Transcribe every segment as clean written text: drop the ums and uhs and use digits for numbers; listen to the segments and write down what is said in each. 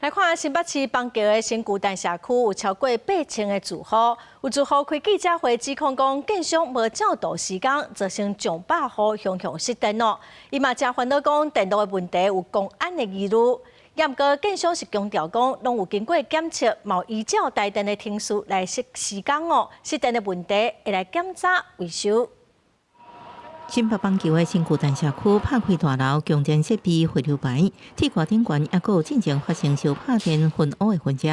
来看新北市邦桥的新巨蛋社区有超过8000个住户，有住户开记者会指控讲建商无照度时间，造成上百户向失电脑。伊嘛正烦恼讲电脑的问题有公安的疑虑。不过建商是强调讲，拢有经过检测，冇依照台电的天数来设时间哦，失电的问题会来检查维修。 新北邦桥的新巨蛋社区拍开大楼供电设备回流牌，铁挂顶悬也有进前发生烧拍电混污的痕迹。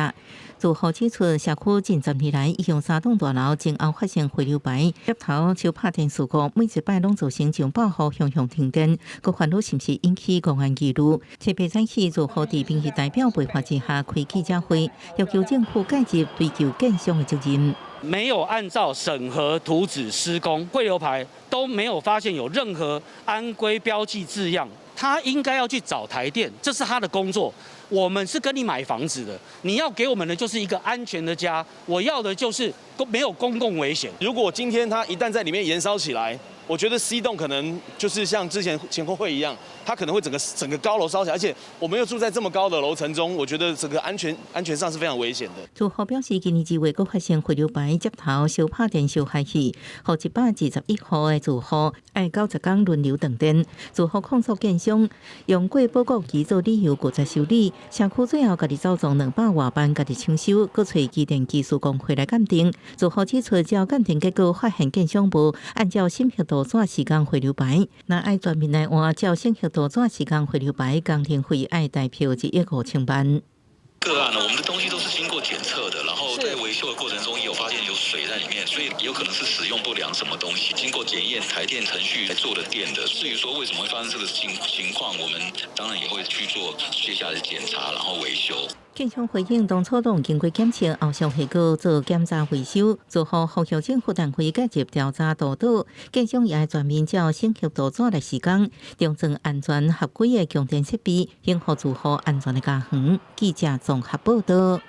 住户指出，社区近10年来已向3栋大楼前后发生回流牌接头烧拍电事故，每一摆拢造成上百户向停电，各烦恼是不是引起公安疑虑？特别早起住户伫民意代表陪伴之下开记者会，要求政府介入追究建商的责任。 没有按照审核图纸施工，汇流牌都没有发现有任何安规标记字样，他应该要去找台电，这是他的工作。我们是跟你买房子的，你要给我们的就是一个安全的家，我要的就是没有公共危险。如果今天它一旦在里面燃烧起来，我觉得 C 栋可能就是像之前前后会一样，它可能会整个高楼烧起来，而且我们又住在这么高的楼层中，我觉得整个安全上是非常危险的。住户表示，今年2月佫发现回流牌接头烧拍电烧害去，互121户的住户爱90天轮流断电。住户控诉建商用过报告期做理由，拒绝修理，社区最后家己走总200多班家己抢修，佫找机电技术工会来鉴定。住户指出，照鉴定结果发现建商无按照审核图纸时间回流牌，若爱全面来换，照审核图纸时间回流牌，工程费爱代票1亿5000万。 个案呢，我们的东西都是经过检测的，然后在维修的过程中也有发现有水在里面，所以有可能是使用不良什么东西，经过检验台电程序来做的电的。至于说为什么会发生这个情况，我们当然也会去做接下来的检查，然后维修。 建商回应，当初拢经过检测后续结果做检查维修，做好呼吁政府单位介入调查督导。建商也爱全面照审核图纸来施工，重装安全合规的供电设备，应付住户安全的家园。记者综合报道。